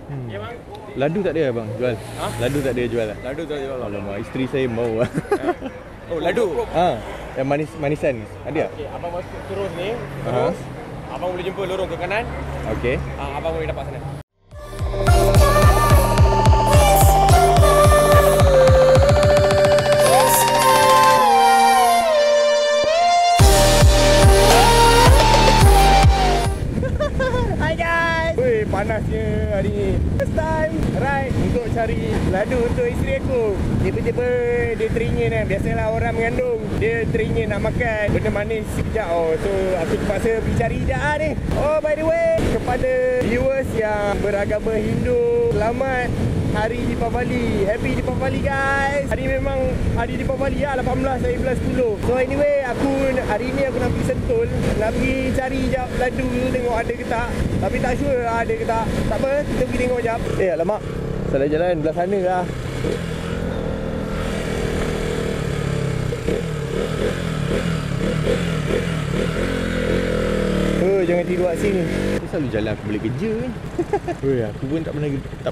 Ya bang. Ladu tak ada bang jual? Ha? Ladu tak ada jual lah? Ladu tak jual. Alamak, isteri saya mau. Oh, ladu. Yang manisan ada tak? Okey, abang masuk terus ni. Aha. Terus abang boleh jumpa lorong ke kanan. Okey. Abang boleh dapat sana. Hai guys. Weh, panasnya hari ni. First time ride untuk cari ladu untuk isteri aku. Tiba-tiba dia teringin kan. Biasalah orang mengandung, dia teringin nak makan benda manis sekejap. So aku terpaksa pergi cari sekejap ni. Oh, by the way, kepada viewers yang beragama Hindu, selamat Hari Deepavali. Happy Deepavali guys. Hari memang hari Deepavali lah, 18 dari bulan 10. So anyway, hari ni aku nak pergi Sentul. Nak pergi cari jap ladu tu, tengok ada ke tak. Tapi tak sure ada ke tak. Tak apa, kita pergi tengok jap. Alamak, salah jalan belah sana lah. Jangan tidur kat sini. Aku selalu jalan aku balik kerja ni. Aku pun tak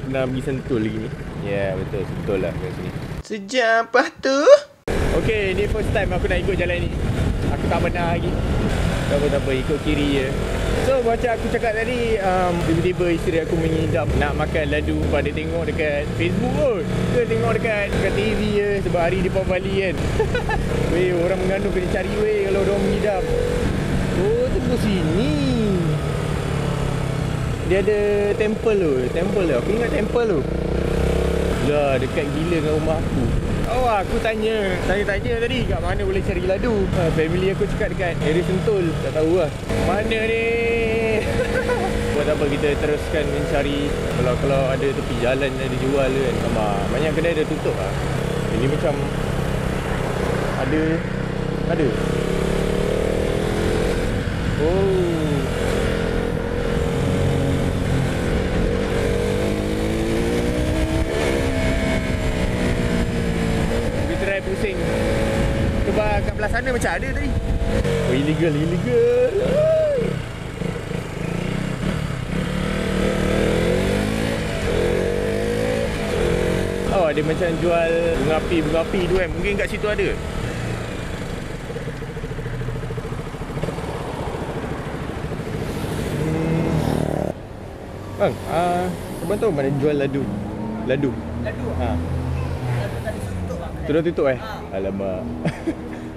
pernah pergi Sentul lagi ni. Ya, betul, Sentul lah kat sini. Sejam lepas tu. Okay, ni first time aku nak ikut jalan ni. Aku tak pernah lagi. Tak apa, ikut kiri je. So macam aku cakap tadi, tiba-tiba isteri aku mengidap nak makan ladu. Sebab dia tengok dekat Facebook kot. Dia tengok dekat TV je. Sebab hari Deepavali kan. Weh, orang mengandung kena cari weh kalau orang mengidap. Oh, tunggu sini. Dia ada temple tu. Aku ingat temple tu. Lah, dekat gila dengan rumah aku. Oh, aku tanya tadi kat mana boleh cari ladu. Family aku cakap dekat area Sentul. Tak tahu lah mana ni. Buat apa, kita teruskan mencari. Kalau ada tepi jalan ada jual kan. Banyak kedai dah tutup lah. Jadi macam ada. Oh. Kita try pusing. Cuba kat belah sana macam ada tadi. Oh, illegal. Oh, ada macam jual bunga api tu kan. Mungkin kat situ ada. Bang, abang tahu mana jual ladu? Ladu? Ha. Ladu tadi tutup bang. Tu dah tutup Alamak.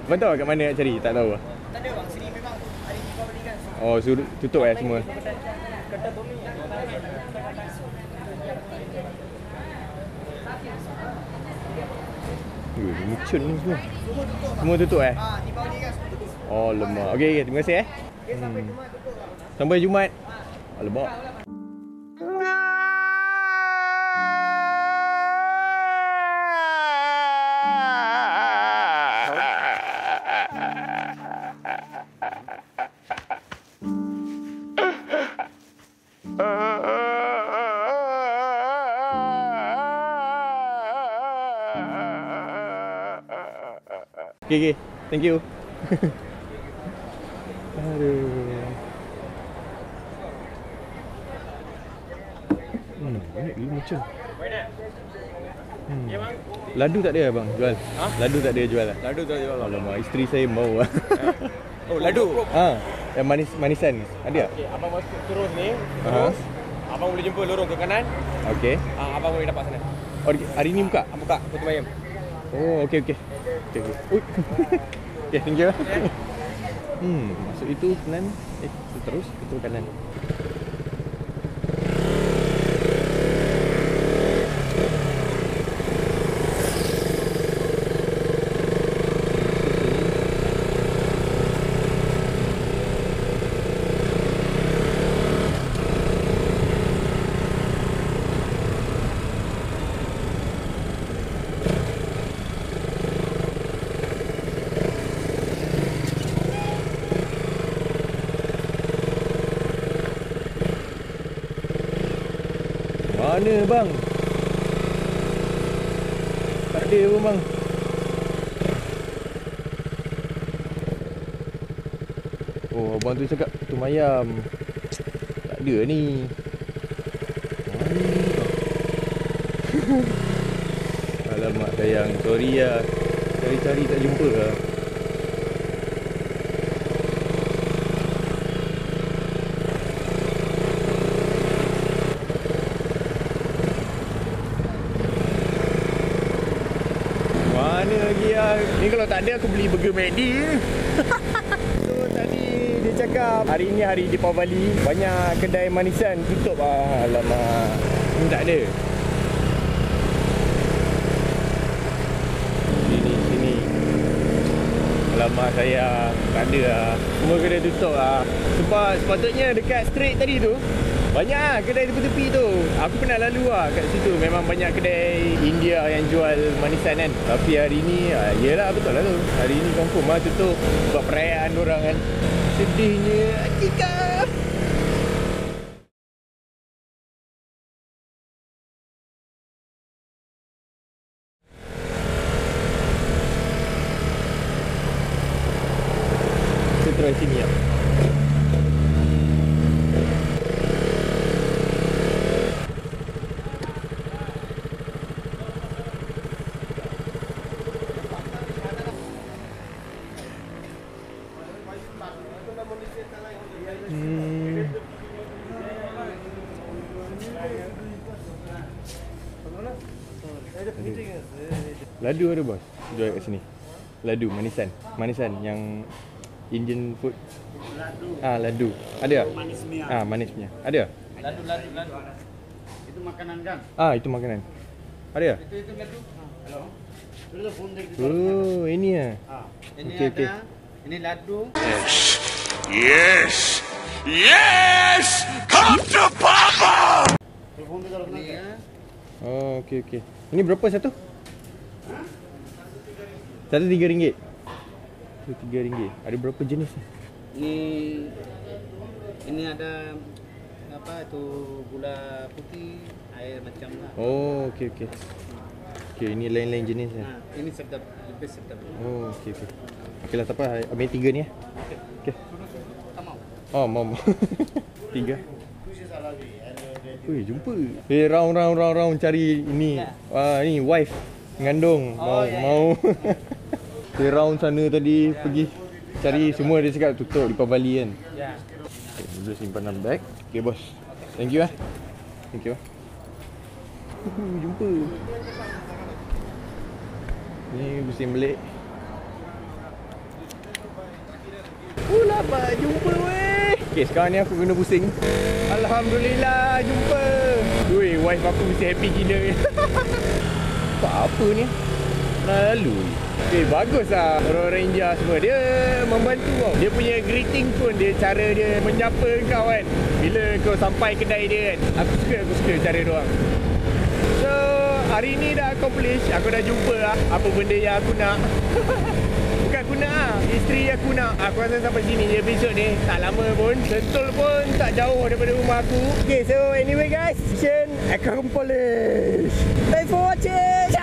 Abang tahu kat mana nak cari? Tak tahu lah. Tak ada bang, sini memang hari Deepavali kan. Oh, tutup semua. Kedai bumi. Mucun ni semua. Semua tutup Deepavali kan semua tutup. Oh, lemak. Okey, terima kasih Sampai Jumaat tutup bang. Sampai Jumaat. Alamak. Okay. Thank you. Aduh. Banyak gila macam. Ya bang. Ladu tak ada bang jual? Ladu tak ada jual lah? Ladu tak jual. Alamak, isteri saya mau. Oh, ladu. Yang manisan ada tak? Okey, abang masuk terus ni. Aha. Terus abang boleh jumpa lorong ke kanan. Okey. Abang boleh dapat sana. Oh, hari ni buka? Buka Putu Mayam. Oh, okey. Ui. Okay, thank you. Masuk itu kanan. Terus itu kanan. Mana bang? Tak ada pun bang. Oh, abang tu cakap Putu Mayam. Tak ada ni. Mana ni? Alamak sayang, sorry lah. Cari-cari tak jumpa lah. Mana lagi lah. Ni kalau tak ada aku beli burger McD je. So tadi dia cakap hari ni hari Deepavali, banyak kedai manisan tutup lah. Alamak, ni tak ada. Sini. Alamak sayang, tak ada lah. Semua kedai tutup lah. Sebab sepatutnya dekat street tadi tu banyak lah kedai tepi-tepi tu. Aku pernah lalu lah kat situ. Memang banyak kedai India yang jual manisan kan. Tapi hari ni, yelah betul lah tu. Hari ni confirm lah tutup sebab perayaan orang kan. Sedihnya Atika. Kita try sini lah. Ladu ada bos, jual kat sini. Ladu manisan yang Indian food. Ladu. Ada? Manisnya. Manis punya. Ada? Ladu. Itu makanan kan? Itu makanan. Ada? Itu ladu. Halo. Itu phone dek. Oh, ini ah. Ini Okey, ada. okey. Ini ladu. Yes! Come to Papa! Phone dek kalau nak. Oh, okey. Ini berapa satu? Satu RM3. Satu RM3. Ada berapa jenis ni? Ini ada apa itu gula putih, air macam lah. Oh, okey. Okey, ini lain-lain jenis lah. Ini sedap, lebih sedap. Oh, okey. Okeylah, tak apa. Ambil 3 ni ya. Okey. Tak mau. Oh, mau. 3. Wih, jumpa. Round cari ini. Ni wife ngandung. Mau. Dia round sana tadi pergi cari semua, dia cakap tutup di Deepavali kan. Ya. Okay, dulu simpanan beg. Okay bos. Thank you Thank you. Jumpa. Ni pusing balik. Lama jumpa weh. Okay, sekarang ni aku kena pusing. Alhamdulillah jumpa. Weh, wife aku mesti happy gila. Apa ni? Lalu. Bagus lah orang-orang India semua. Dia membantu tau. Dia punya greeting pun, dia cara dia menyapa kau kan. Bila kau sampai kedai dia kan. Aku suka cara dia orang. So, hari ni dah accomplish. Aku dah jumpa lah apa benda yang aku nak. Bukan aku nak lah, isteri aku nak. Aku rasa sampai sini je episod ni. Tak lama pun. Sentul pun tak jauh daripada rumah aku. Okay, so anyway guys, mission accomplished. Thanks for watching.